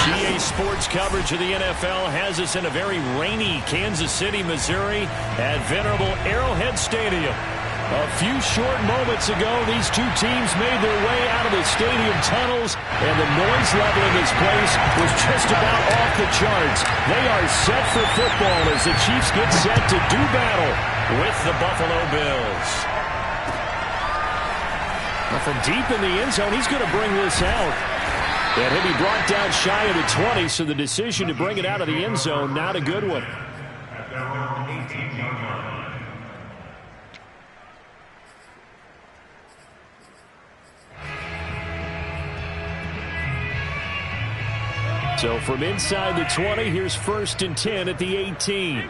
GA Sports coverage of the NFL has us in a very rainy Kansas City, Missouri at venerable Arrowhead Stadium. A few short moments ago, these two teams made their way out of the stadium tunnels, and the noise level in this place was just about off the charts. They are set for football as the Chiefs get set to do battle with the Buffalo Bills. Well, from deep in the end zone, he's going to bring this out. And he'll be brought down shy of the 20, so the decision to bring it out of the end zone, not a good one. So from inside the 20, here's 1st and 10 at the 18.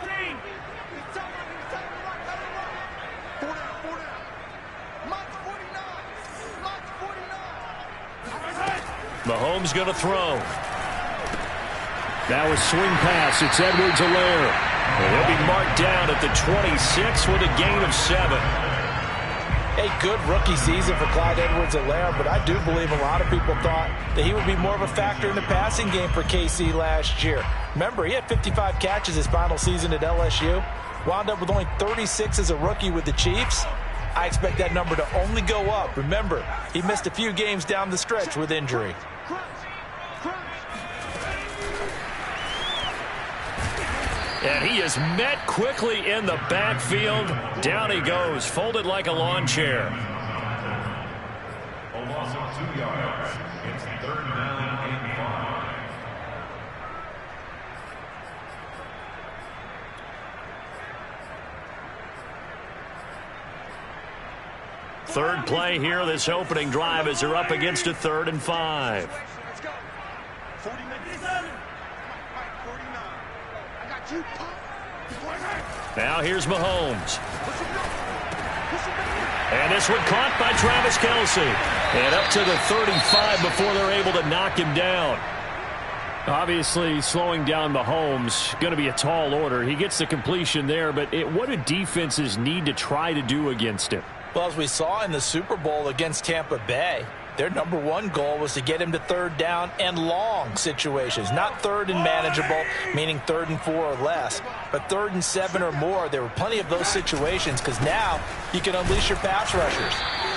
Mahomes going to throw. Now a swing pass. It's Edwards-Helaire. And he'll be marked down at the 26 with a gain of 7. A good rookie season for Clyde Edwards-Helaire, but I do believe a lot of people thought that he would be more of a factor in the passing game for KC last year. Remember, he had 55 catches his final season at LSU. Wound up with only 36 as a rookie with the Chiefs. I expect that number to only go up. Remember, he missed a few games down the stretch with injury. And he is met quickly in the backfield. Down he goes, folded like a lawn chair. A loss of 2 yards. It's 3rd down and 5. Third play here, this opening drive as they're up against a 3rd and 5. Now here's Mahomes. And this one caught by Travis Kelce. And up to the 35 before they're able to knock him down. Obviously, slowing down Mahomes, going to be a tall order. He gets the completion there, but what do defenses need to try to do against him? Well, as we saw in the Super Bowl against Tampa Bay, their number one goal was to get him to 3rd down and long situations. Not 3rd and manageable, meaning 3rd and 4 or less, but 3rd and 7 or more. There were plenty of those situations because now you can unleash your pass rushers.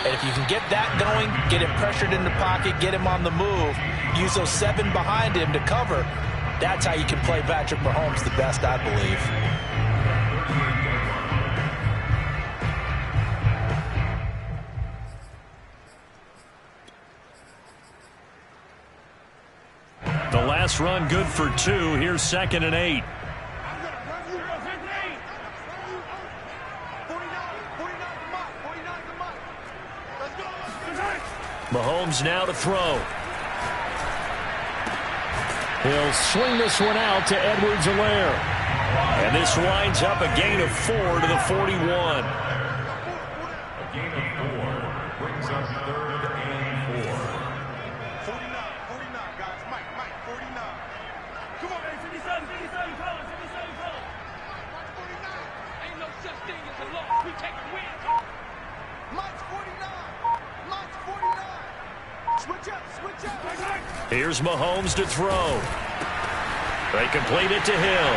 And if you can get that going, get him pressured in the pocket, get him on the move, use those 7 behind him to cover, that's how you can play Patrick Mahomes the best, I believe. The last run good for 2. Here's 2nd and 8. Mahomes now to throw. He'll swing this one out to Edwards-Helaire. And this winds up a gain of 4 to the 41. A gain of 4 brings up 3rd and 4. 49, guys. Mike, 49. Come on, man. 57, colors, 57 colors. 49. Ain't no such thing as a loss. We take a win. Mike's 49. Mike's 49. Switch up. Here's Mahomes to throw. They complete it to Hill.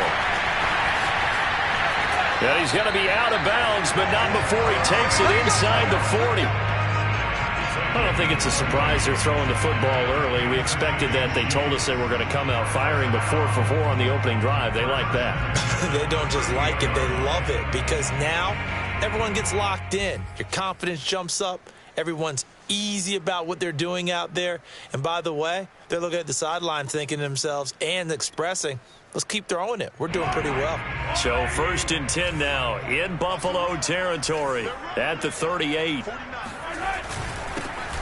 And he's going to be out of bounds, but not before he takes it inside the 40. I don't think it's a surprise they're throwing the football early. We expected that. They told us they were going to come out firing, but 4 for 4 on the opening drive. They like that. They don't just like it, they love it, because now everyone gets locked in. Your confidence jumps up. Everyone's easy about what they're doing out there. And by the way, they're looking at the sideline thinking to themselves and expressing, let's keep throwing it. We're doing pretty well. So 1st and 10 now in Buffalo territory at the 38.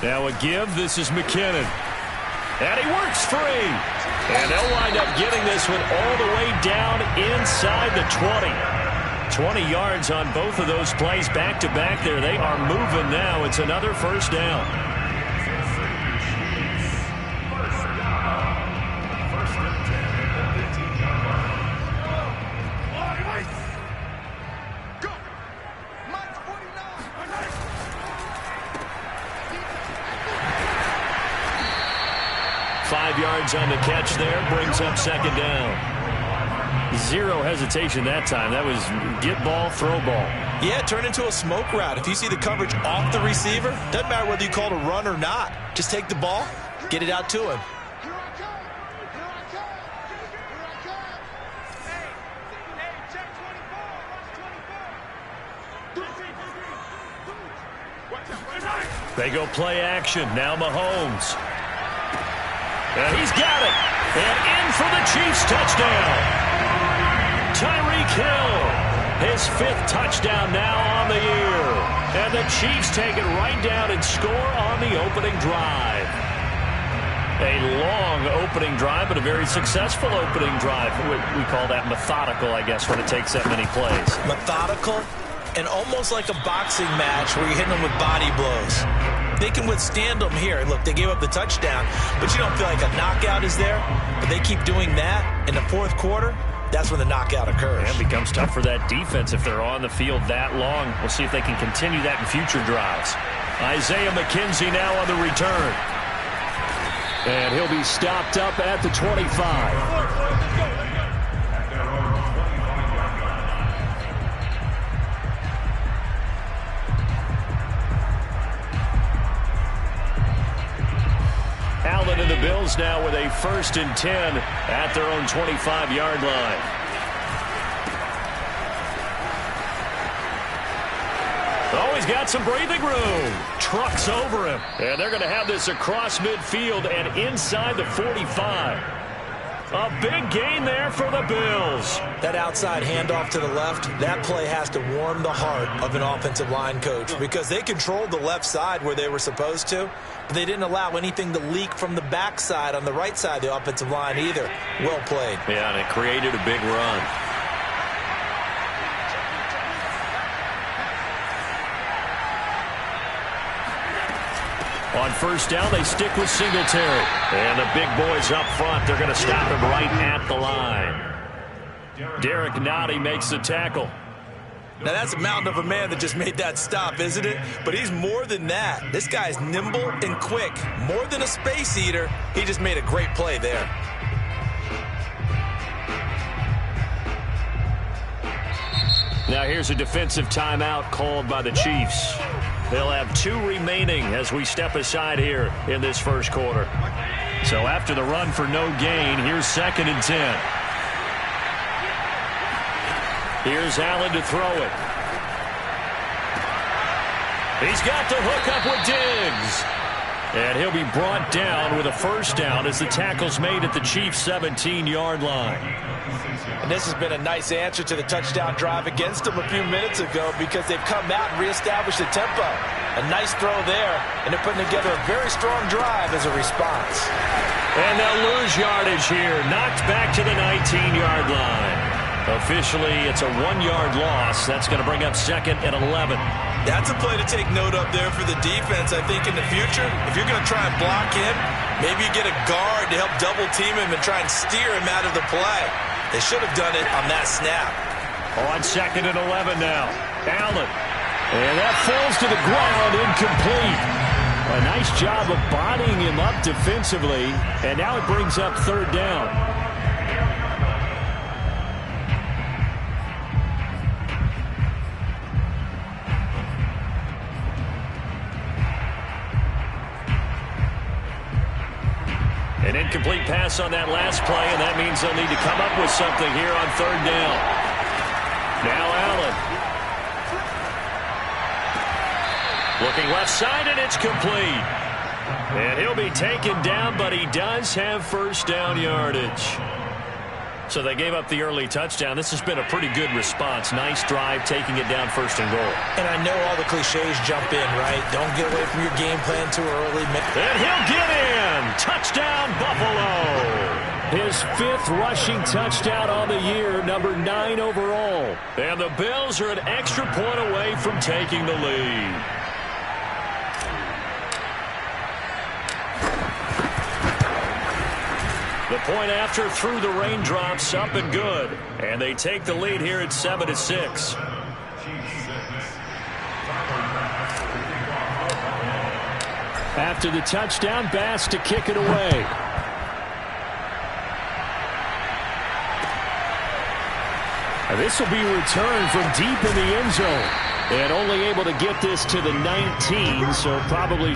Now a give. This is McKinnon. And he works free. And they'll wind up getting this one all the way down inside the 20. 20 yards on both of those plays back-to-back there. They are moving now. It's another 1st down. 5 yards on the catch there. Brings up second down. Zero hesitation that time. That was get ball, throw ball. Yeah, turn into a smoke route. If you see the coverage off the receiver, doesn't matter whether you call it a run or not. Just take the ball, get it out to him. They go play action. Now Mahomes. And he's got it. And in for the Chiefs touchdown. Tyreek Hill, his 5th touchdown now on the year. And the Chiefs take it right down and score on the opening drive. A long opening drive, but a very successful opening drive. We call that methodical, I guess, when it takes that many plays. Methodical and almost like a boxing match where you're hitting them with body blows. They can withstand them here. Look, they gave up the touchdown, but you don't feel like a knockout is there. But they keep doing that in the 4th quarter. That's when the knockout occurs. And it becomes tough for that defense if they're on the field that long. We'll see if they can continue that in future drives. Isaiah McKenzie now on the return. And he'll be stopped up at the 25. Allen and the Bills now with a 1st and 10 at their own 25-yard line. Oh, he's got some breathing room. Trucks over him. And they're going to have this across midfield and inside the 45. A big gain there for the Bills. That outside handoff to the left, that play has to warm the heart of an offensive line coach because they controlled the left side where they were supposed to, but they didn't allow anything to leak from the backside on the right side of the offensive line either. Well played. Yeah, and it created a big run. On 1st down, they stick with Singletary. And the big boys up front, they're going to stop him right at the line. Derek Nottie makes the tackle. Now, that's a mountain of a man that just made that stop, isn't it? But he's more than that. This guy's nimble and quick. More than a space eater. He just made a great play there. Now, here's a defensive timeout called by the Chiefs. They'll have 2 remaining as we step aside here in this 1st quarter. So after the run for no gain, here's 2nd and 10. Here's Allen to throw it. He's got the hook up with Diggs. And he'll be brought down with a 1st down as the tackle's made at the Chiefs' 17-yard line. And this has been a nice answer to the touchdown drive against them a few minutes ago because they've come out and reestablished the tempo. A nice throw there, and they're putting together a very strong drive as a response. And they'll lose yardage here, knocked back to the 19-yard line. Officially, it's a 1-yard loss. That's going to bring up 2nd and 11. That's a play to take note of there for the defense, I think, in the future. If you're going to try and block him, maybe you get a guard to help double-team him and try and steer him out of the play. They should have done it on that snap. On 2nd and 11 now. Allen. And that falls to the ground, incomplete. A nice job of bodying him up defensively. And now it brings up 3rd down. An incomplete pass on that last play, and that means they'll need to come up with something here on 3rd down. Now Allen. Looking left side, and it's complete. And he'll be taken down, but he does have 1st down yardage. So they gave up the early touchdown. This has been a pretty good response. Nice drive, taking it down 1st and goal. And I know all the cliches jump in, right? Don't get away from your game plan too early. And he'll get in. Touchdown, Buffalo. His 5th rushing touchdown on the year, number 9 overall. And the Bills are an extra point away from taking the lead. The point after through the raindrops, up and good. And they take the lead here at 7-6. After the touchdown, Bass to kick it away. This will be returned from deep in the end zone. And only able to get this to the 19, so probably...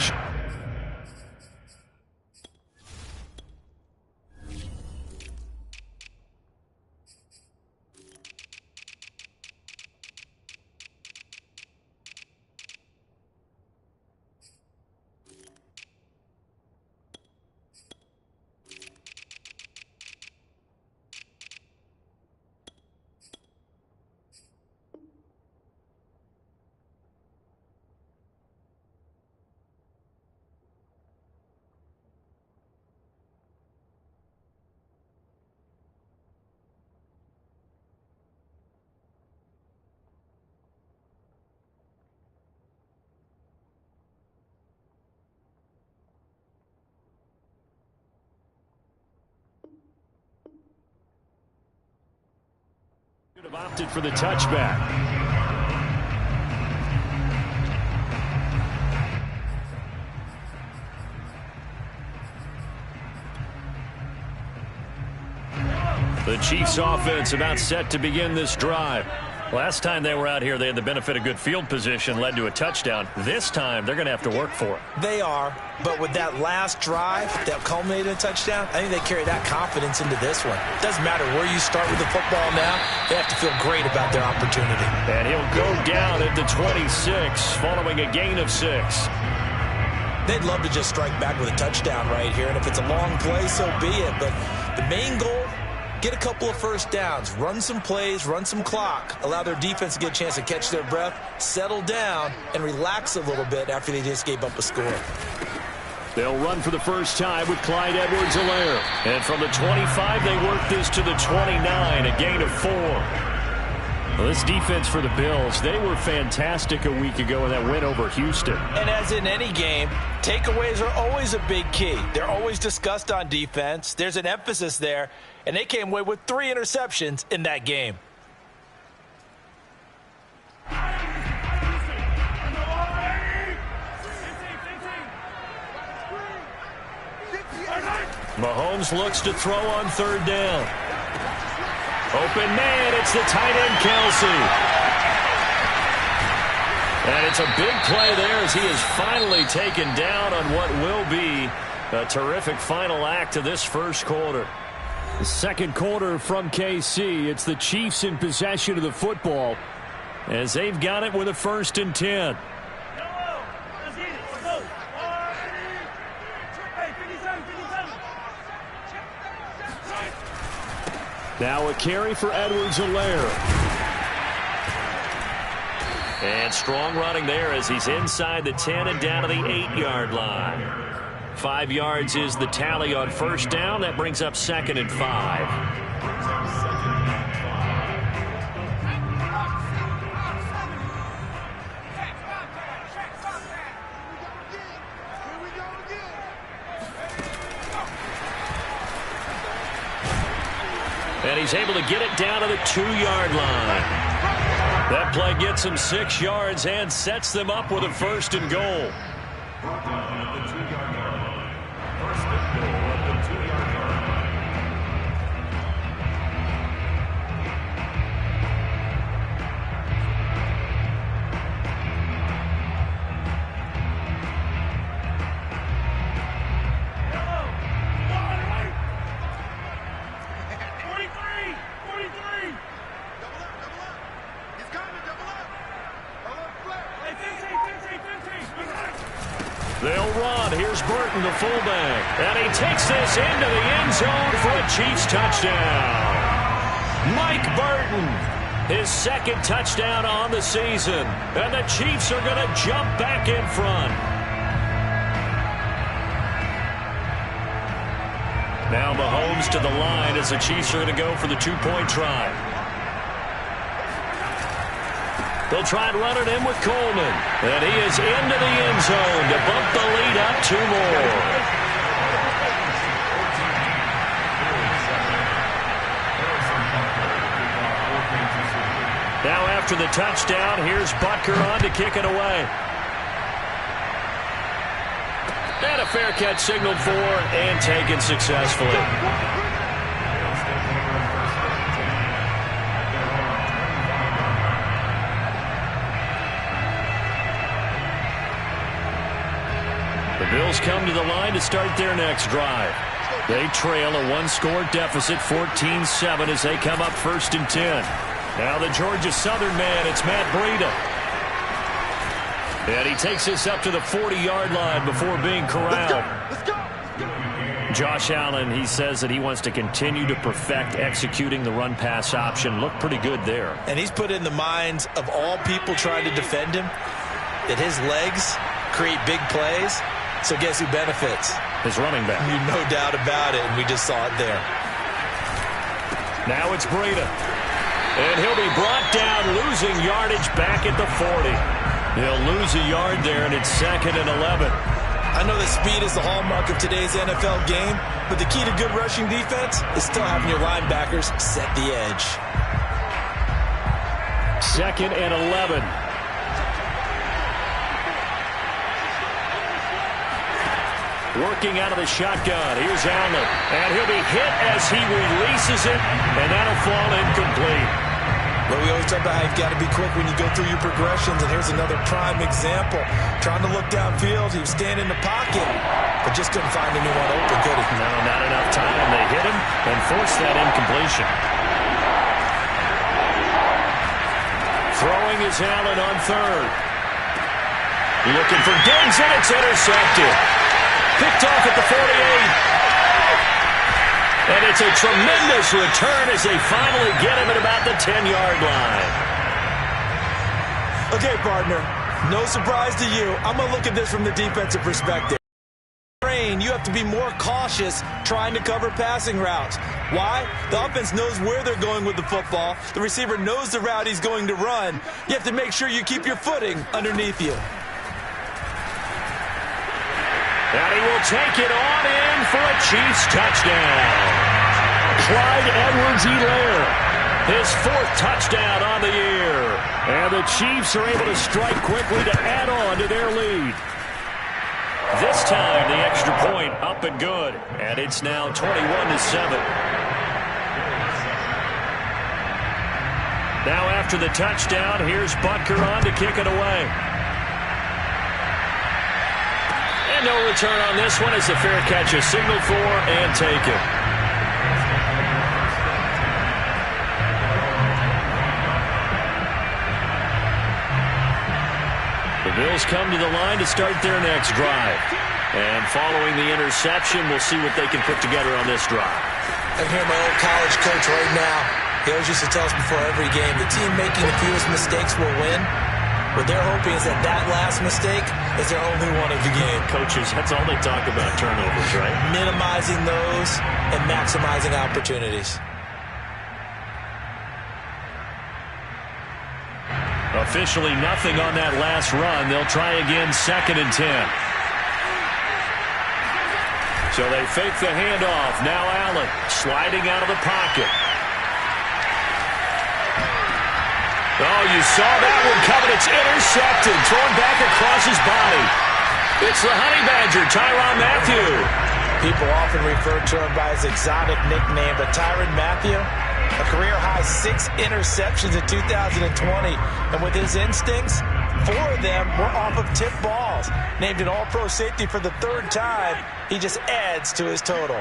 have opted for the touchback. The Chiefs offense about set to begin this drive. Last time they were out here, they had the benefit of good field position, led to a touchdown. This time, they're going to have to work for it. They are, but with that last drive that culminated in a touchdown, I think they carry that confidence into this one. It doesn't matter where you start with the football now. They have to feel great about their opportunity. And he'll go down at the 26, following a gain of 6. They'd love to just strike back with a touchdown right here, and if it's a long play, so be it. But the main goal, get a couple of first downs, run some plays, run some clock, allow their defense to get a chance to catch their breath, settle down, and relax a little bit after they just gave up a score. They'll run for the first time with Clyde Edwards-Helaire. And from the 25, they work this to the 29, a gain of 4. Well, this defense for the Bills, they were fantastic a week ago in that win over Houston. And as in any game, takeaways are always a big key. They're always discussed on defense. There's an emphasis there, and they came away with 3 interceptions in that game. Mahomes looks to throw on 3rd down. Open man, it's the tight end, Kelsey. And it's a big play there as he is finally taken down on what will be a terrific final act of this first quarter. The second quarter from KC. It's the Chiefs in possession of the football as they've got it with a 1st and 10. Now a carry for Edwards-Helaire. And strong running there as he's inside the 10 and down to the 8-yard line. 5 yards is the tally on 1st down. That brings up 2nd and 5. And he's able to get it down to the 2-yard line. That play gets him 6 yards and sets them up with a 1st and goal. They'll run. Here's Burton, the fullback. And he takes this into the end zone for a Chiefs touchdown. Mike Burton, his 2nd touchdown on the season. And the Chiefs are going to jump back in front. Now Mahomes to the line as the Chiefs are going to go for the 2-point try. They'll try and run it in with Coleman. And he is into the end zone to bump the lead up 2 more. Now after the touchdown, here's Butker on to kick it away. And a fair catch signaled for and taken successfully. Bills come to the line to start their next drive. They trail a one-score deficit, 14-7, as they come up 1st and 10. Now the Georgia Southern man, it's Matt Breida. And he takes this up to the 40-yard line before being corralled. Let's go. Josh Allen, he says that he wants to continue to perfect executing the run-pass option. Looked pretty good there. And he's put in the minds of all people trying to defend him that his legs create big plays. So guess who benefits? His running back. No doubt about it, and we just saw it there. Now it's Breida. And he'll be brought down, losing yardage back at the 40. He'll lose a yard there, and it's 2nd and 11. I know that speed is the hallmark of today's NFL game, but the key to good rushing defense is still having your linebackers set the edge. 2nd and 11. Working out of the shotgun. Here's Allen. And he'll be hit as he releases it, and that'll fall incomplete. Well, we always talk about how you've got to be quick when you go through your progressions, and here's another prime example. Trying to look downfield, he was standing in the pocket, but just couldn't find anyone open, could he? No, not enough time. They hit him and forced that incompletion. Throwing is Allen on 3rd. Looking for Diggs, and it's intercepted. Picked off at the 48. And it's a tremendous return as they finally get him at about the 10-yard line. Okay, partner, no surprise to you. I'm going to look at this from the defensive perspective. You have to be more cautious trying to cover passing routes. Why? The offense knows where they're going with the football. The receiver knows the route he's going to run. You have to make sure you keep your footing underneath you. And he will take it on in for a Chiefs touchdown. Clyde Edwards-Helaire, his 4th touchdown on the year. And the Chiefs are able to strike quickly to add on to their lead. This time, the extra point up and good. And it's now 21-7. Now after the touchdown, here's Butker on to kick it away. And no return on this one as the fair catch is signaled for and taken. The Bills come to the line to start their next drive. And following the interception, we'll see what they can put together on this drive. I'm hearing my old college coach right now. He always used to tell us before every game, the team making the fewest mistakes will win. What they're hoping is that last mistake is their only one of the game. Coaches, that's all they talk about, turnovers, right? Minimizing those and maximizing opportunities. Officially nothing on that last run. They'll try again 2nd and 10. So they fake the handoff. Now Allen sliding out of the pocket. Oh, you saw that one coming. It's intercepted. Thrown back across his body. It's the Honey Badger, Tyrann Mathieu. People often refer to him by his exotic nickname, but Tyrann Mathieu, a career-high 6 interceptions in 2020. And with his instincts, 4 of them were off of tip balls. Named an All-Pro safety for the 3rd time, he just adds to his total.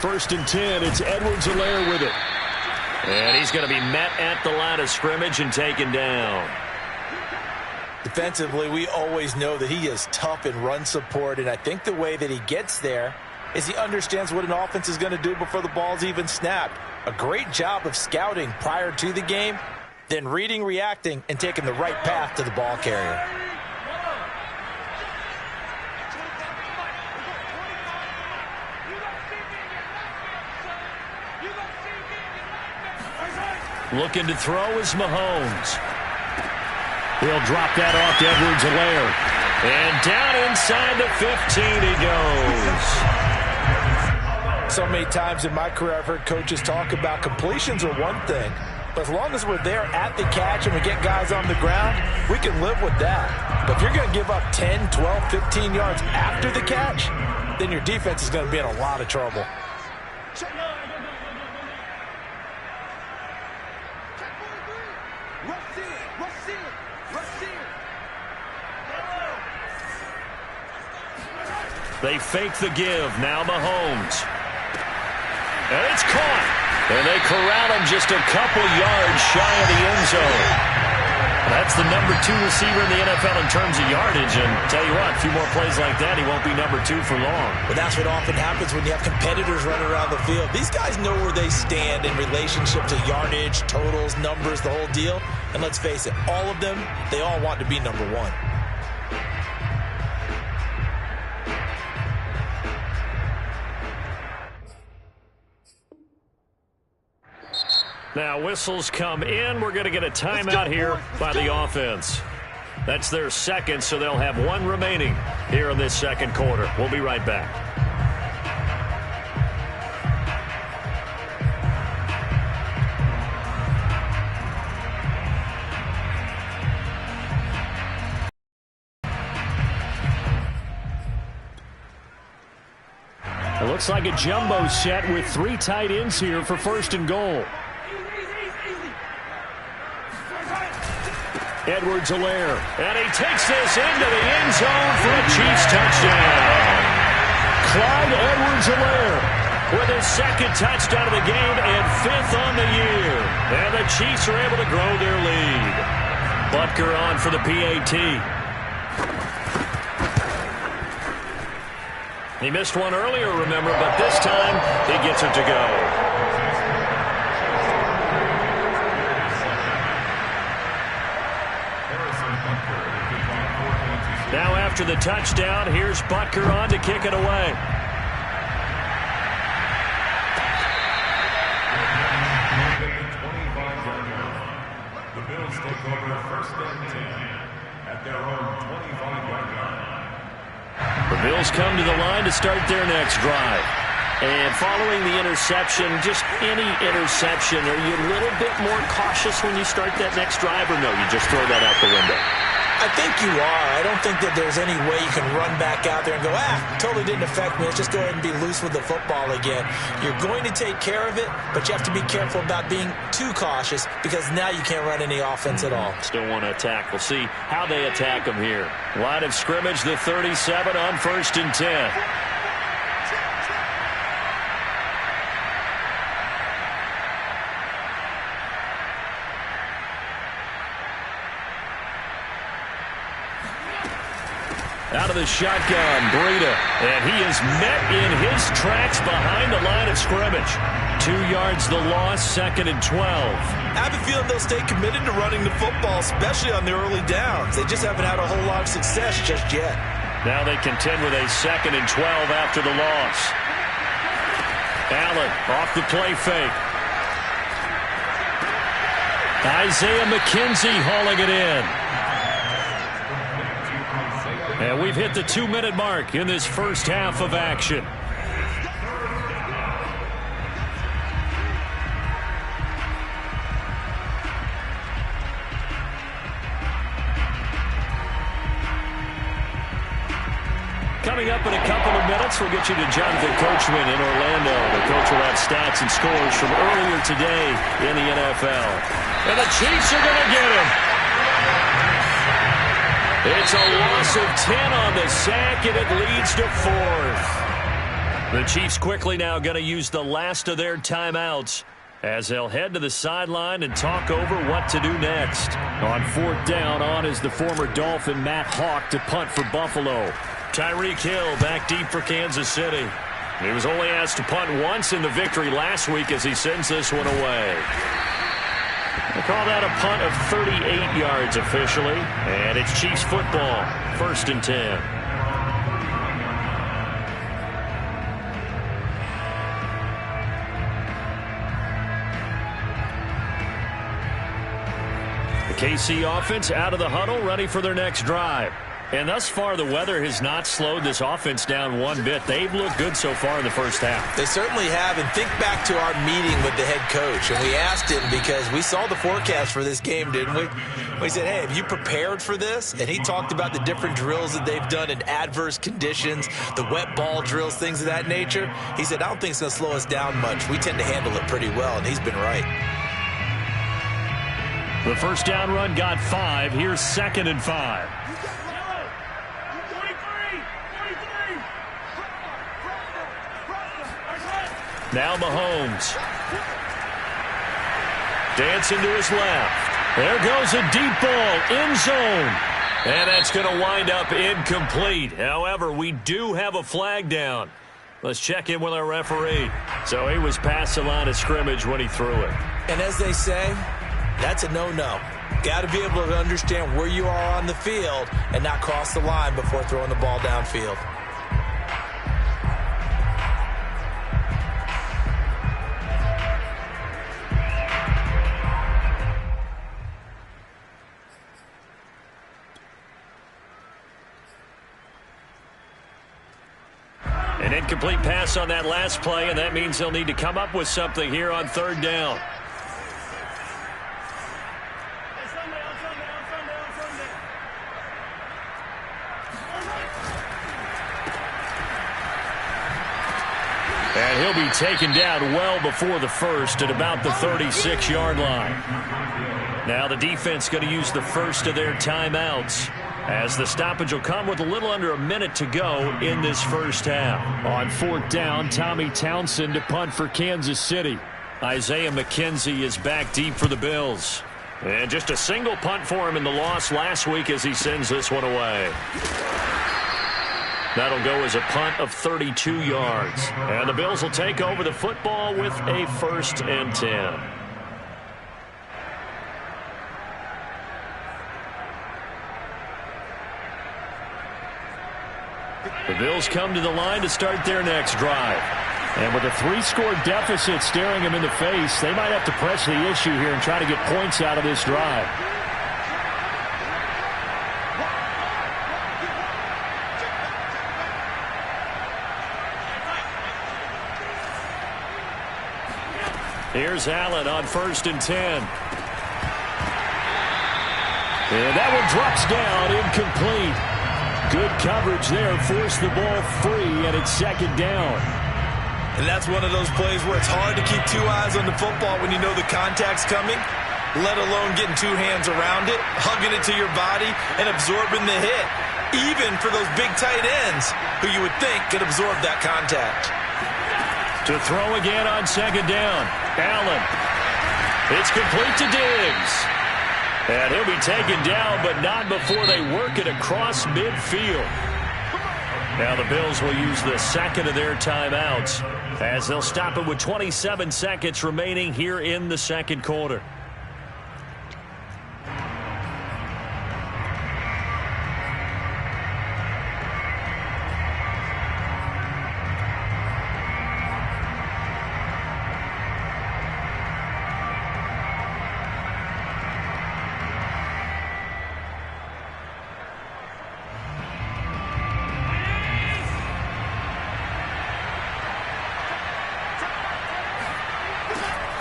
1st and 10, it's Edwards-Helaire with it. And he's going to be met at the line of scrimmage and taken down. Defensively, we always know that he is tough in run support, and I think the way that he gets there is he understands what an offense is going to do before the ball's even snapped. A great job of scouting prior to the game, then reading, reacting, and taking the right path to the ball carrier. Looking to throw is Mahomes. He'll drop that off to Edwards-Helaire. And down inside the 15 he goes. So many times in my career I've heard coaches talk about completions are one thing, but as long as we're there at the catch and we get guys on the ground, we can live with that. But if you're going to give up 10, 12, 15 yards after the catch, then your defense is going to be in a lot of trouble. They fake the give. Now Mahomes. And it's caught. And they corral him just a couple yards shy of the end zone. That's the number 2 receiver in the NFL in terms of yardage. And tell you what, a few more plays like that, he won't be number 2 for long. But that's what often happens when you have competitors running around the field. These guys know where they stand in relationship to yardage, totals, numbers, the whole deal. And let's face it, all of them, they all want to be number 1. Now whistles come in. We're going to get a timeout here by the offense. That's their second, so they'll have 1 remaining here in this second quarter. We'll be right back. It looks like a jumbo set with 3 tight ends here for first and goal. Edwards-Helaire, and he takes this into the end zone for a Chiefs touchdown. Clyde Edwards-Helaire with his second touchdown of the game and 5th on the year. And the Chiefs are able to grow their lead. Butker on for the PAT. He missed one earlier, remember, but this time he gets it to go. Now after the touchdown, here's Butker on to kick it away. The Bills take over first and 10 at their own 25-yard line. The Bills come to the line to start their next drive. And following the interception, just any interception, are you a little bit more cautious when you start that next drive, or no, you just throw that out the window? I think you are. I don't think that there's any way you can run back out there and go, totally didn't affect me. Let's just go ahead and be loose with the football again. You're going to take care of it, but you have to be careful about being too cautious because now you can't run any offense at all. Still want to attack. We'll see how they attack them here. Line of scrimmage, the 37 on first and 10. Out of the shotgun, Breida, and he is met in his tracks behind the line of scrimmage. 2 yards the loss, 2nd and 12. I have a feeling they'll stay committed to running the football, especially on the early downs. They just haven't had a whole lot of success just yet. Now they contend with a 2nd and 12 after the loss. Allen off the play fake. Isaiah McKenzie hauling it in. And we've hit the 2-minute mark in this first half of action. Coming up in a couple of minutes, we'll get you to Jonathan Coachman in Orlando. The coach will have stats and scores from earlier today in the NFL. And the Chiefs are going to get him. It's a loss of 10 on the sack, and it leads to 4th. The Chiefs quickly now going to use the last of their timeouts as they'll head to the sideline and talk over what to do next. On 4th down, on is the former Dolphin Matt Hawk to punt for Buffalo. Tyreek Hill back deep for Kansas City. He was only asked to punt once in the victory last week as he sends this one away. They call that a punt of 38 yards officially, and it's Chiefs football, 1st and 10. The KC offense out of the huddle, ready for their next drive. And thus far, the weather has not slowed this offense down one bit. They've looked good so far in the first half. They certainly have. And think back to our meeting with the head coach. And we asked him because we saw the forecast for this game, didn't we? We said, hey, have you prepared for this? And he talked about the different drills that they've done in adverse conditions, the wet ball drills, things of that nature. He said, I don't think it's going to slow us down much. We tend to handle it pretty well, and he's been right. The first down run got 5. Here's 2nd and 5. Now Mahomes. Dancing to his left. There goes a deep ball, end zone. And that's going to wind up incomplete. However, we do have a flag down. Let's check in with our referee. So he was past the line of scrimmage when he threw it. And as they say, that's a no-no. Got to be able to understand where you are on the field and not cross the line before throwing the ball downfield. An incomplete pass on that last play, and that means they'll need to come up with something here on third down. And he'll be taken down well before the first at about the 36-yard line. Now the defense going to use the first of their timeouts, as the stoppage will come with a little under a minute to go in this first half. On fourth down, Tommy Townsend to punt for Kansas City. Isaiah McKenzie is back deep for the Bills. And just a single punt for him in the loss last week as he sends this one away. That'll go as a punt of 32 yards. And the Bills will take over the football with a 1st and 10. The Bills come to the line to start their next drive. And with a 3-score deficit staring them in the face, they might have to press the issue here and try to get points out of this drive. Here's Allen on 1st and 10. And that one drops down, incomplete. Good coverage there, forced the ball free, and it's 2nd down. And that's one of those plays where it's hard to keep 2 eyes on the football when you know the contact's coming, let alone getting 2 hands around it, hugging it to your body, and absorbing the hit, even for those big tight ends who you would think could absorb that contact. To throw again on 2nd down, Allen. It's complete to Diggs. And he'll be taken down, but not before they work it across midfield. Now the Bills will use the 2nd of their timeouts, as they'll stop it with 27 seconds remaining here in the 2nd quarter.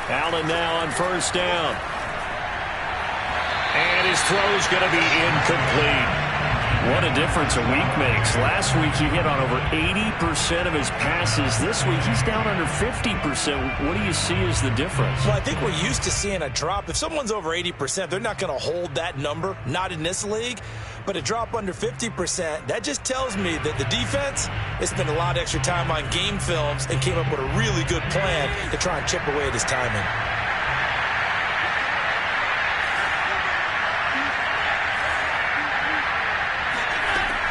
Allen now on 1st down. And his throw's going to be incomplete. What a difference a week makes. Last week he hit on over 80% of his passes. This week he's down under 50%. What do you see as the difference? Well, I think we're used to seeing a drop. If someone's over 80%, they're not going to hold that number, not in this league. But a drop under 50%, that just tells me that the defense has spent a lot of extra time on game films and came up with a really good plan to try and chip away at his timing.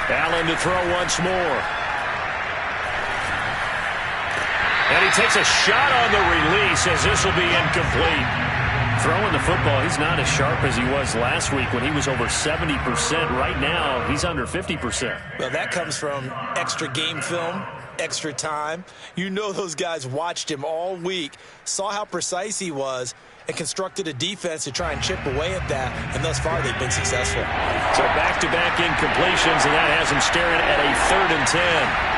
Allen to throw once more. And he takes a shot on the release as this will be incomplete. Throwing the football, he's not as sharp as he was last week when he was over 70%. Right now, he's under 50%. Well, that comes from extra game film, extra time. You know those guys watched him all week, saw how precise he was, and constructed a defense to try and chip away at that, and thus far they've been successful. So back-to-back incompletions, and that has him staring at a 3rd and 10.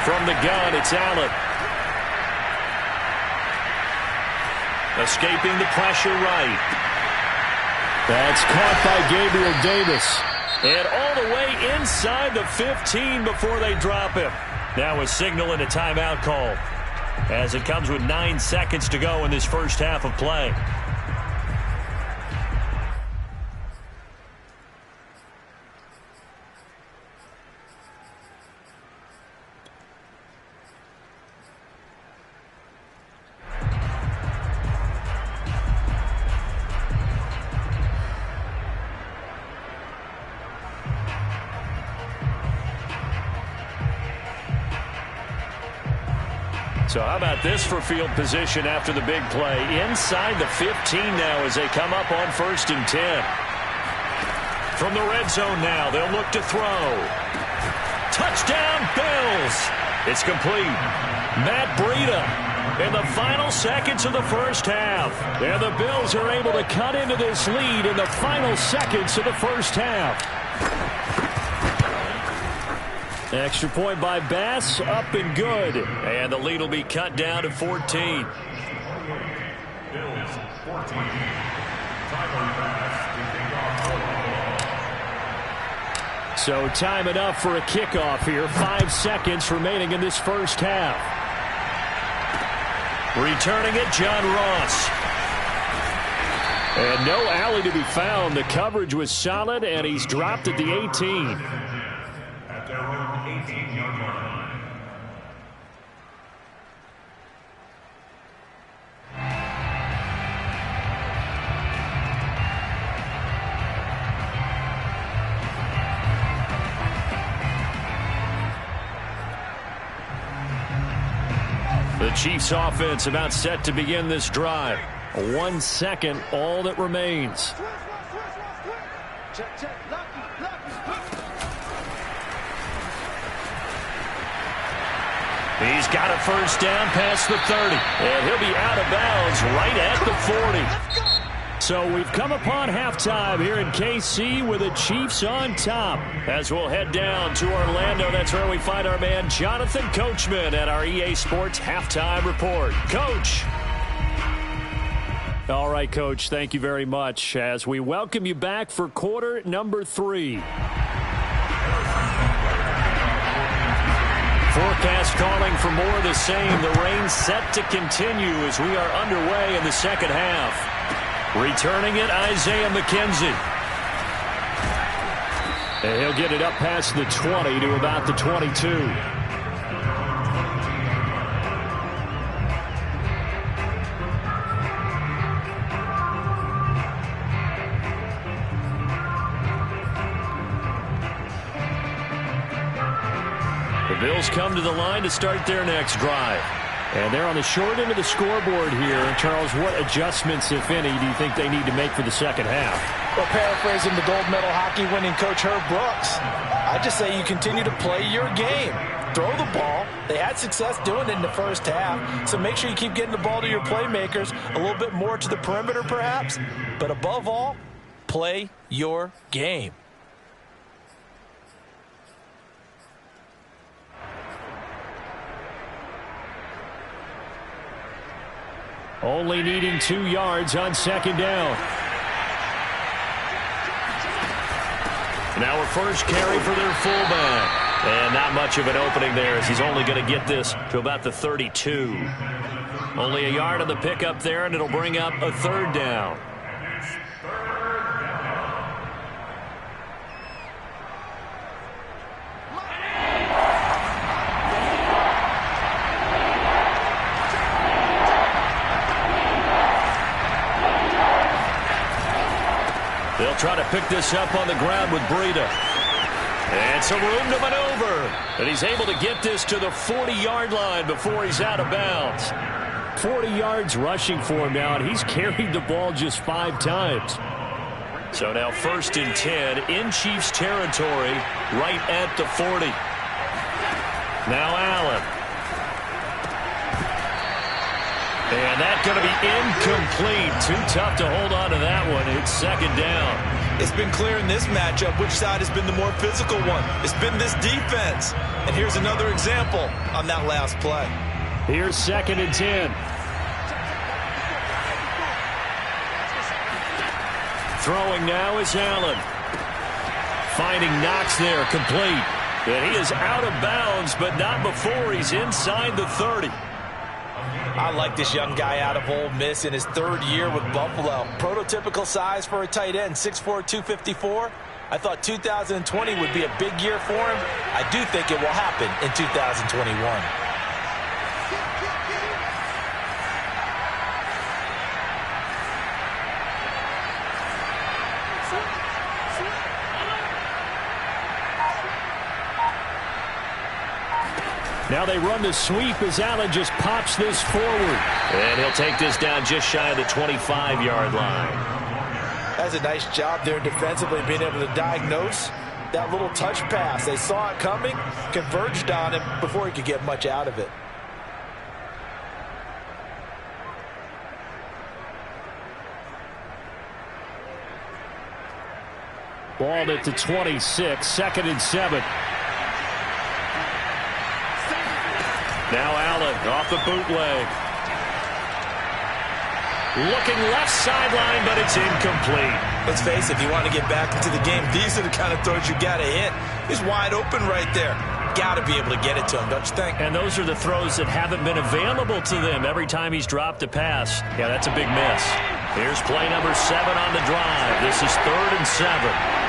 From the gun, it's Allen. Escaping the pressure right. That's caught by Gabriel Davis. And all the way inside the 15 before they drop him. Now a signal and a timeout call, as it comes with 9 seconds to go in this first half of play. So how about this for field position after the big play? Inside the 15 now as they come up on 1st and 10. From the red zone now, they'll look to throw. Touchdown, Bills. It's complete. Matt Breida in the final seconds of the first half. And the Bills are able to cut into this lead in the final seconds of the first half. Extra point by Bass, up and good. And the lead will be cut down to 14. Bills 14. Tyler Bass to kick off. So time enough for a kickoff here. 5 seconds remaining in this first half. Returning it, John Ross. And no alley to be found. The coverage was solid, and he's dropped at the 18. At their own 18-yard line. The Chiefs offense about set to begin this drive. 1 second, all that remains. He's got a first down past the 30. And he'll be out of bounds right at the 40. So we've come upon halftime here in KC with the Chiefs on top. As we'll head down to Orlando, that's where we find our man Jonathan Coachman at our EA Sports Halftime Report. Coach. All right, Coach, thank you very much as we welcome you back for quarter number 3. Forecast calling for more of the same. The rain set to continue as we are underway in the second half. Returning it, Isaiah McKenzie. And he'll get it up past the 20 to about the 22. The Bills come to the line to start their next drive. And they're on the short end of the scoreboard here. Charles, what adjustments, if any, do you think they need to make for the second half? Well, paraphrasing the gold medal hockey winning coach Herb Brooks, I just say you continue to play your game. Throw the ball. They had success doing it in the first half, so make sure you keep getting the ball to your playmakers, a little bit more to the perimeter perhaps, but above all, play your game. Only needing 2 yards on second down. Now a first carry for their fullback. And not much of an opening there as he's only going to get this to about the 32. Only a yard on the pickup there, and it'll bring up a third down. They'll try to pick this up on the ground with Breida. And some room to maneuver. And he's able to get this to the 40-yard line before he's out of bounds. 40 yards rushing for him now, and he's carried the ball just 5 times. So now 1st and 10 in Chiefs territory right at the 40. Now Allen. And that's going to be incomplete. Too tough to hold on to that one. It's second down. It's been clear in this matchup which side has been the more physical one. It's been this defense. And here's another example on that last play. Here's 2nd and 10. Throwing now is Allen. Finding Knox there, complete. And he is out of bounds, but not before he's inside the 30. I like this young guy out of Ole Miss in his 3rd year with Buffalo. Prototypical size for a tight end, 6'4", 254. I thought 2020 would be a big year for him. I do think it will happen in 2021. Now they run the sweep as Allen just pops this forward. And he'll take this down just shy of the 25-yard line. That's a nice job there defensively, being able to diagnose that little touch pass. They saw it coming, converged on him before he could get much out of it. Ball at the 26, 2nd and 7. Now Allen off the bootleg. Looking left sideline, but it's incomplete. Let's face it, if you want to get back into the game, these are the kind of throws you got to hit. He's wide open right there. Got to be able to get it to him, don't you think? And those are the throws that haven't been available to them every time he's dropped a pass. Yeah, that's a big miss. Here's play number 7 on the drive. This is 3rd and 7.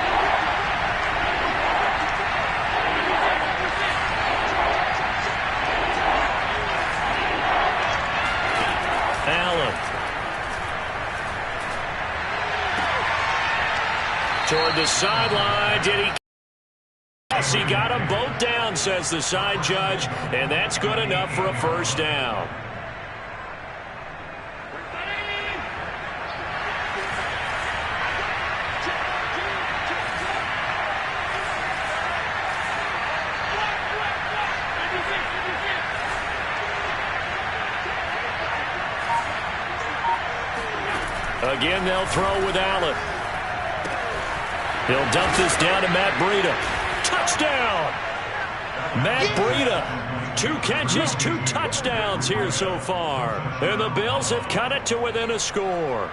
Toward the sideline. Did he? Yes, he got them both down, says the side judge, and that's good enough for a first down. Again, they'll throw with Allen. He'll dump this down to Matt Breida. Touchdown! Matt Breida. 2 catches, 2 touchdowns here so far. And the Bills have cut it to within a score.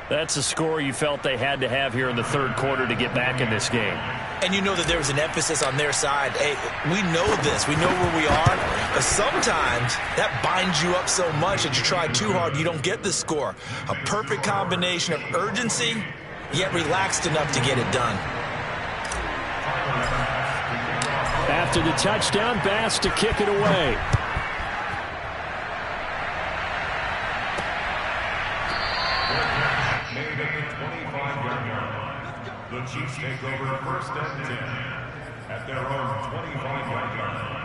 That's a score you felt they had to have here in the 3rd quarter to get back in this game. And you know that there was an emphasis on their side. Hey, we know this. We know where we are. But sometimes that binds you up so much that you try too hard, you don't get the score. A perfect combination of urgency, yet relaxed enough to get it done. After the touchdown, Bass to kick it away. Made at the 25-yard line. The Chiefs take over 1st and 10 at their own 25-yard line.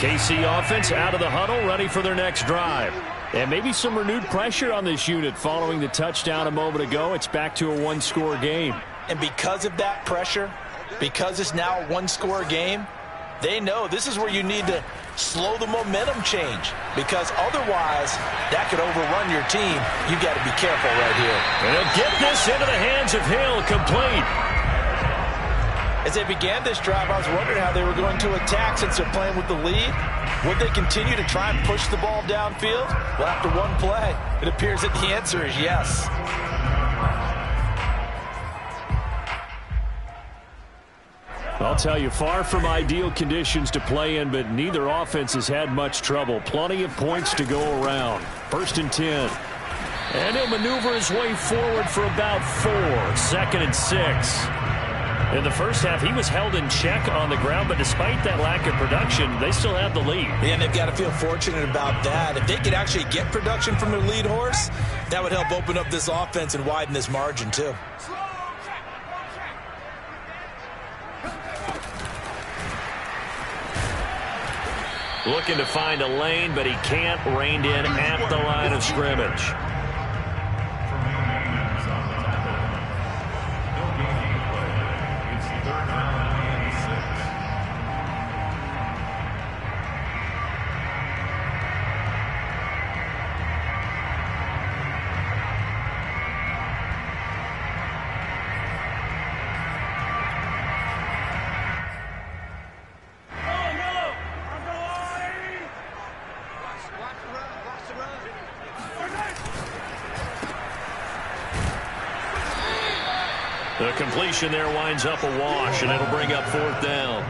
KC offense out of the huddle, ready for their next drive. And maybe some renewed pressure on this unit following the touchdown a moment ago. It's back to a 1-score game. And because of that pressure, because it's now a 1-score game, they know this is where you need to slow the momentum change. Because otherwise, that could overrun your team. You got to be careful right here. And he'll get this into the hands of Hill, complete. As they began this drive, I was wondering how they were going to attack since they're playing with the lead. Would they continue to try and push the ball downfield? Well, after one play, it appears that the answer is yes. I'll tell you, far from ideal conditions to play in, but neither offense has had much trouble. Plenty of points to go around. 1st and 10. And he'll maneuver his way forward for about 4. 2nd and 6. In the first half, he was held in check on the ground, but despite that lack of production, they still have the lead. And they've got to feel fortunate about that. If they could actually get production from their lead horse, that would help open up this offense and widen this margin, too. Looking to find a lane, but he can't. Reined in at the line of scrimmage. The completion there winds up a wash, and it'll bring up 4th down.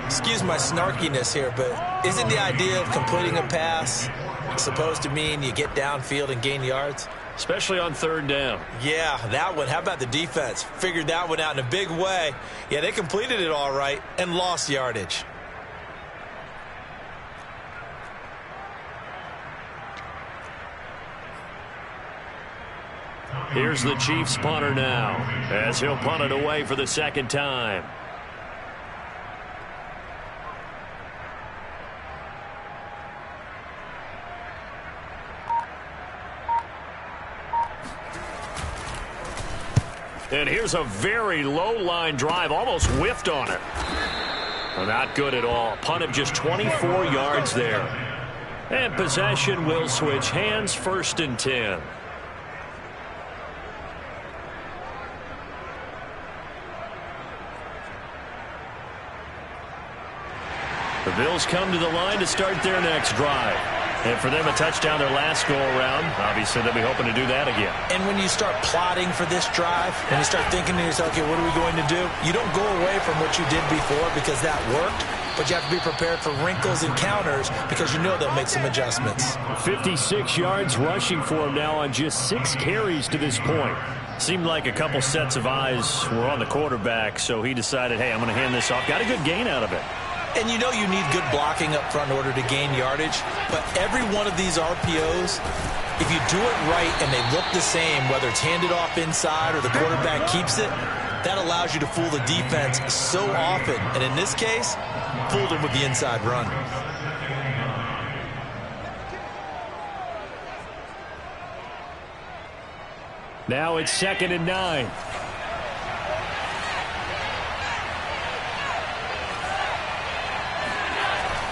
Excuse my snarkiness here, but isn't the idea of completing a pass supposed to mean you get downfield and gain yards? Especially on 3rd down. Yeah, that one. How about the defense? Figured that one out in a big way. Yeah, they completed it all right and lost yardage. Here's the Chiefs punter now, as he'll punt it away for the second time. And here's a very low line drive, almost whiffed on it. Not good at all. Punt of just 24 yards there. And possession will switch hands, 1st and 10. The Bills come to the line to start their next drive. And for them, a touchdown their last go-around. Obviously, they'll be hoping to do that again. And when you start plotting for this drive, and you start thinking to yourself, okay, what are we going to do? You don't go away from what you did before because that worked, but you have to be prepared for wrinkles and counters because you know they'll make some adjustments. 56 yards rushing for him now on just 6 carries to this point. Seemed like a couple sets of eyes were on the quarterback, so he decided, hey, I'm going to hand this off. Got a good gain out of it. And you know you need good blocking up front in order to gain yardage, but every one of these RPOs, if you do it right and they look the same, whether it's handed off inside or the quarterback keeps it, that allows you to fool the defense so often. And in this case, fooled him with the inside run. Now it's 2nd and 9.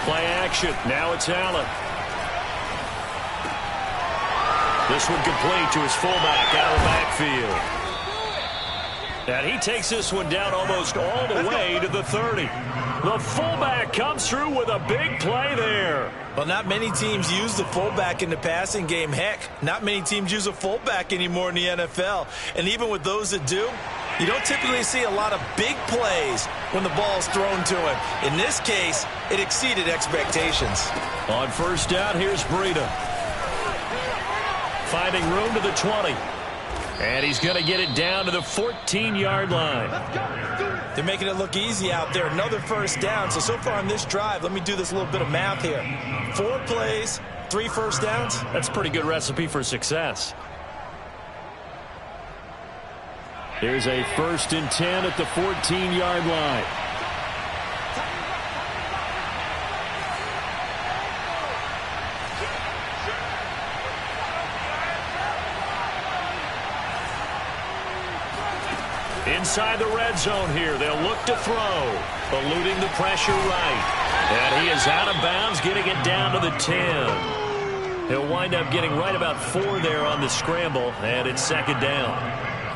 Play action. Now it's Allen. This one complete to his fullback out of the backfield. And he takes this one down almost all the way to the 30. The fullback comes through with a big play there. Well, not many teams use the fullback in the passing game. Heck, not many teams use a fullback anymore in the NFL. And even with those that do, you don't typically see a lot of big plays when the ball's thrown to him. In this case, it exceeded expectations. On 1st down, here's Breida. Finding room to the 20. And he's going to get it down to the 14-yard line. They're making it look easy out there. Another 1st down. So far on this drive, let me do this little bit of math here. 4 plays, 3 first downs. That's a pretty good recipe for success. Here's a 1st and 10 at the 14-yard line. Inside the red zone here, they'll look to throw. Eluding the pressure right. And he is out of bounds, getting it down to the 10. He'll wind up getting right about 4 there on the scramble, and it's 2nd down.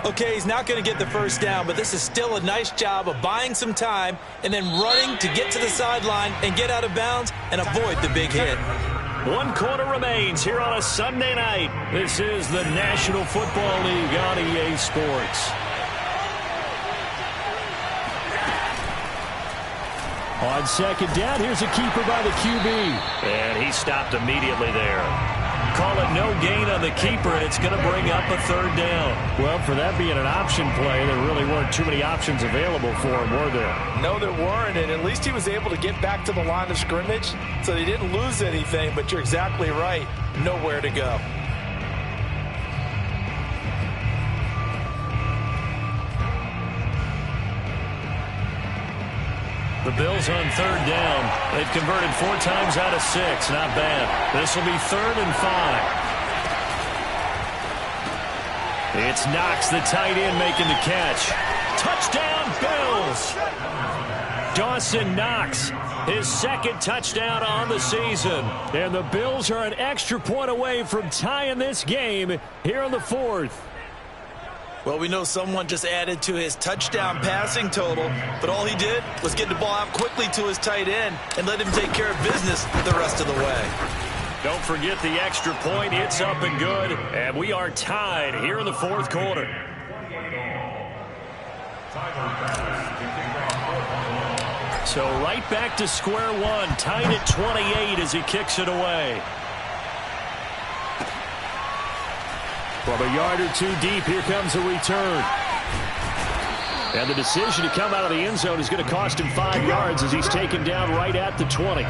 Okay, he's not going to get the 1st down, but this is still a nice job of buying some time and then running to get to the sideline and get out of bounds and avoid the big hit. 1 quarter remains here on a Sunday night. This is the National Football League on EA Sports. On 2nd down, here's a keeper by the QB. And he stopped immediately there. Call it no gain on the keeper, and it's going to bring up a 3rd down. Well, for that being an option play, there really weren't too many options available for him, were there? No, there weren't, and at least he was able to get back to the line of scrimmage, so they didn't lose anything, but you're exactly right. Nowhere to go. The Bills on 3rd down. They've converted 4 times out of 6. Not bad. This will be 3rd and 5. It's Knox, the tight end, making the catch. Touchdown, Bills! Dawson Knox, his 2nd touchdown on the season. And the Bills are an extra point away from tying this game here in the 4th. Well, we know someone just added to his touchdown passing total, but all he did was get the ball out quickly to his tight end and let him take care of business the rest of the way. Don't forget the extra point. It's up and good, and we are tied here in the 4th quarter. So right back to square one, tied at 28 as he kicks it away. From a yard or 2 deep, here comes a return. And the decision to come out of the end zone is going to cost him 5 yards as he's taken down right at the 20.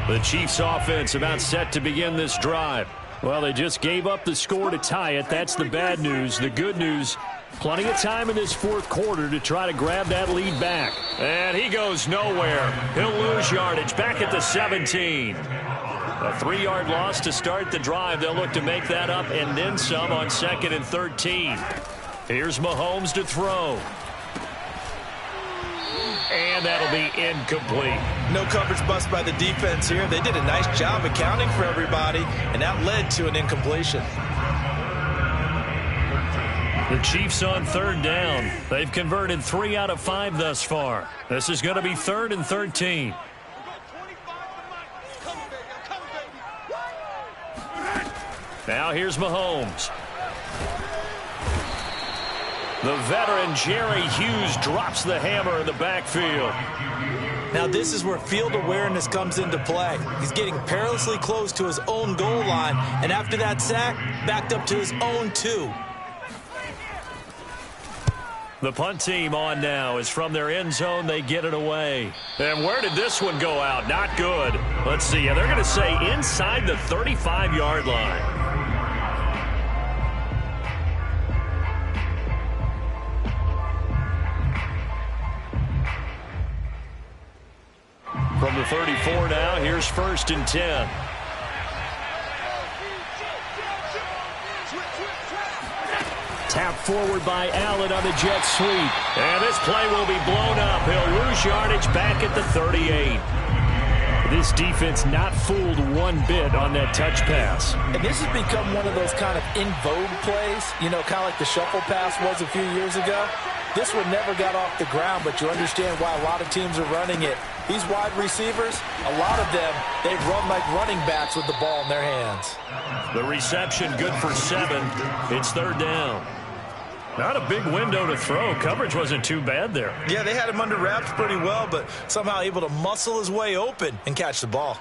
The Chiefs offense about set to begin this drive. Well, they just gave up the score to tie it. That's the bad news. The good news, plenty of time in this fourth quarter to try to grab that lead back. And he goes nowhere. He'll lose yardage back at the 17. A 3-yard loss to start the drive. They'll look to make that up and then some on 2nd and 13. Here's Mahomes to throw. And that'll be incomplete. No coverage bust by the defense here. They did a nice job accounting for everybody, and that led to an incompletion. The Chiefs on 3rd down. They've converted 3 out of 5 thus far. This is going to be 3rd and 13. Now here's Mahomes. The veteran Jerry Hughes drops the hammer in the backfield. Now this is where field awareness comes into play. He's getting perilously close to his own goal line, and after that sack, backed up to his own 2. The punt team on now is from their end zone. They get it away. And where did this one go out? Not good. Let's see. They're going to say inside the 35-yard line. From the 34 now, here's 1st and 10. Tap forward by Allen on the jet sweep. And this play will be blown up. He'll lose yardage back at the 38. This defense not fooled one bit on that touch pass. And this has become one of those kind of in vogue plays, you know, kind of like the shuffle pass was a few years ago. This one never got off the ground, but you understand why a lot of teams are running it. These wide receivers, a lot of them, they run like running backs with the ball in their hands. The reception good for 7. It's 3rd down. Not a big window to throw. Coverage wasn't too bad there. Yeah, they had him under wraps pretty well, but somehow able to muscle his way open and catch the ball.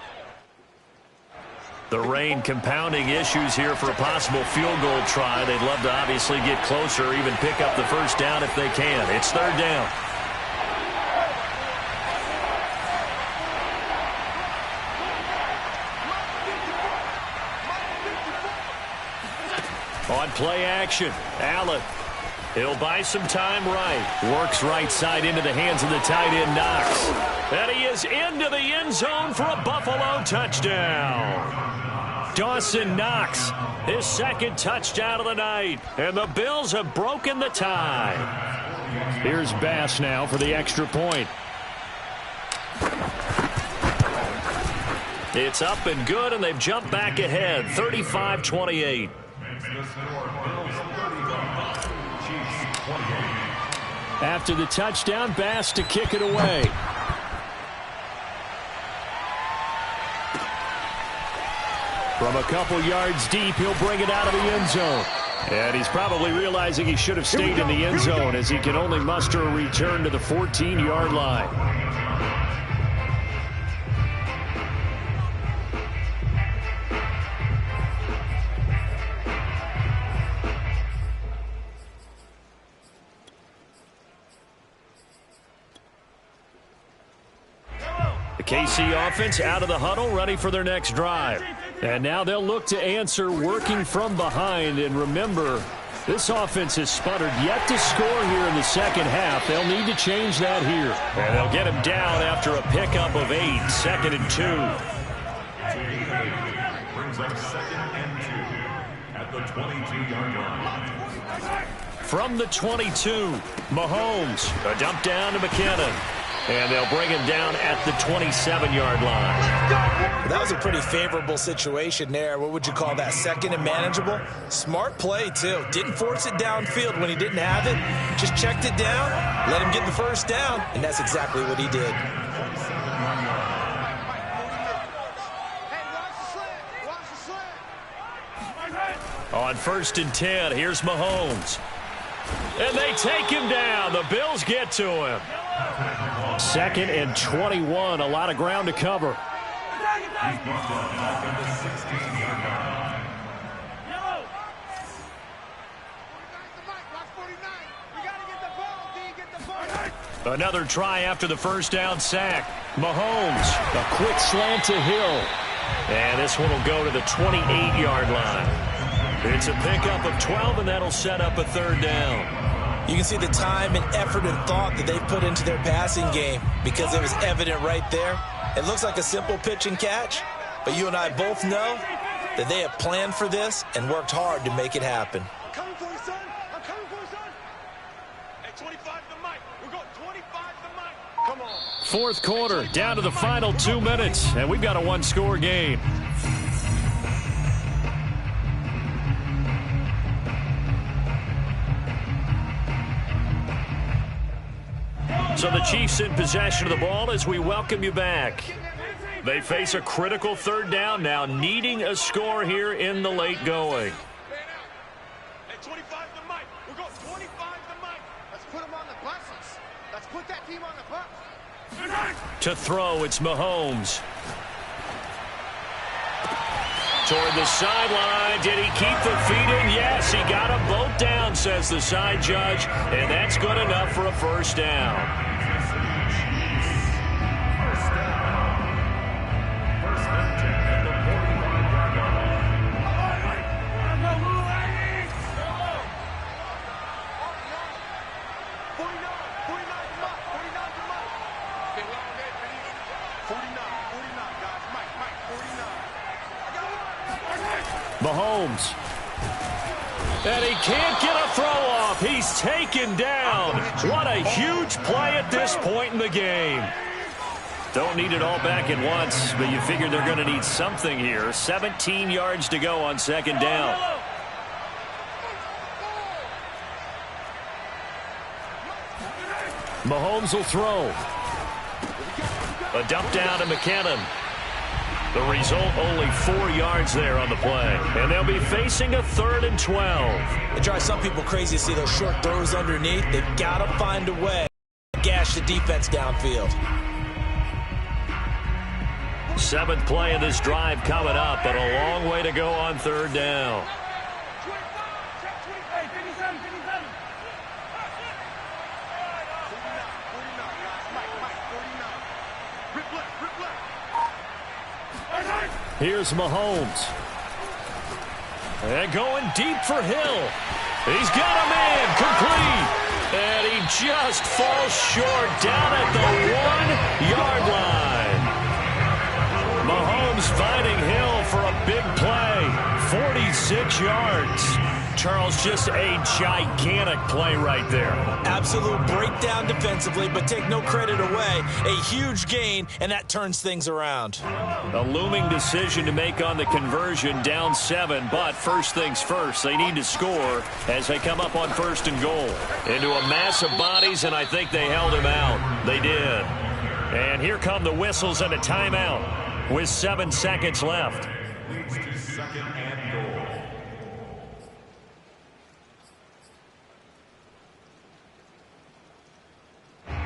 The rain compounding issues here for a possible field goal try. They'd love to obviously get closer or even pick up the first down if they can. It's 3rd down. On play action, Allen. He'll buy some time right. Works right side into the hands of the tight end, Knox. And he is into the end zone for a Buffalo touchdown. Dawson Knox, his 2nd touchdown of the night. And the Bills have broken the tie. Here's Bass now for the extra point. It's up and good, and they've jumped back ahead, 35-28. After the touchdown, Bass to kick it away. From a couple yards deep, he'll bring it out of the end zone. And he's probably realizing he should have stayed in the end zone as he can only muster a return to the 14-yard line. KC offense out of the huddle, ready for their next drive. And now they'll look to answer working from behind. And remember, this offense has sputtered yet to score here in the second half. They'll need to change that here. And they'll get him down after a pickup of 8, 2nd and 2. Brings up 2nd and 2 at the 22-yard line. From the 22, Mahomes, a dump down to McKinnon. And they'll bring him down at the 27-yard line. That was a pretty favorable situation there. What would you call that? 2nd and manageable? Smart play, too. Didn't force it downfield when he didn't have it. Just checked it down, let him get the first down, and that's exactly what he did. On 1st and 10, here's Mahomes. And they take him down. The Bills get to him. 2nd and 21, a lot of ground to cover. Another try after the first down sack. Mahomes, a quick slant to Hill. And this one will go to the 28-yard line. It's a pickup of 12, and that'll set up a third down. You can see the time and effort and thought that they put into their passing game because it was evident right there. It looks like a simple pitch and catch, but you and I both know that they have planned for this and worked hard to make it happen. I'm coming for you, son. I'm coming for you, son. Hey, 25 to Mike. We're going 25 to Mike. Come on. Fourth quarter, down to the final 2 minutes, and we've got a one-score game. So the Chiefs in possession of the ball as we welcome you back. They face a critical third down now, needing a score here in the late going. Hey, 25 to Mike. We're going 25 to Mike. Let's put them on the buses. Let's put that team on the bus. To throw, it's Mahomes. Toward the sideline. Did he keep the feet in? Yes, he got them both down, says the side judge, and that's good enough for a first down. Mahomes. And he can't get a throw off. He's taken down. What a huge play at this point in the game. Don't need it all back at once, but you figure they're going to need something here. 17 yards to go on second down. Mahomes will throw. A dump down to McKinnon. The result, only 4 yards there on the play. And they'll be facing a 3rd and 12. It drives some people crazy to see those short throws underneath. They've got to find a way to gash the defense downfield. 7th play of this drive coming up, but a long way to go on third down. Here's Mahomes. And going deep for Hill. He's got a man complete. And he just falls short down at the 1-yard line. Mahomes finding Hill for a big play. 46 yards. Charles, just a gigantic play right there. Absolute breakdown defensively, but take no credit away. A huge gain, and that turns things around. A looming decision to make on the conversion, down 7, but first things first, they need to score as they come up on 1st and goal. Into a mass of bodies, and I think they held him out. They did. And here come the whistles and a timeout with 7 seconds left. Leads to 2nd and goal.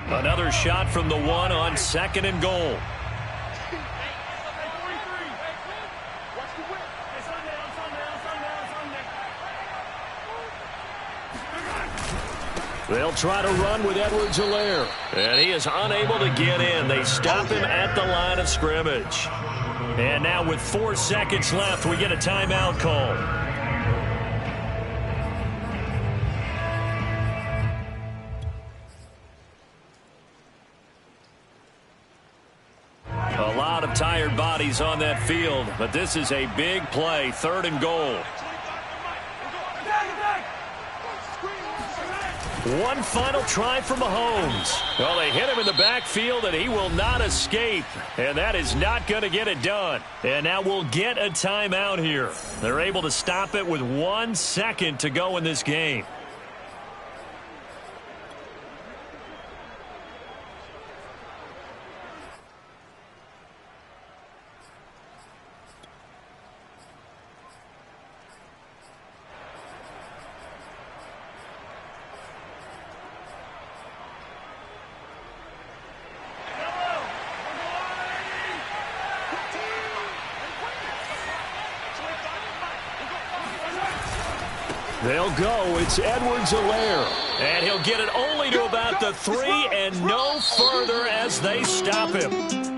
Another shot from the 1 on 2nd and goal. They'll try to run with Edwards-Helaire. And he is unable to get in. They stop him at the line of scrimmage. And now with 4 seconds left, we get a timeout call. A lot of tired bodies on that field, but this is a big play, 3rd and goal. One final try for Mahomes. Well, they hit him in the backfield, and he will not escape. And that is not going to get it done. And now we'll get a timeout here. They're able to stop it with 1 second to go in this game. They'll go. It's Edwards-Helaire. And he'll get it only to about the 3 and no further as they stop him.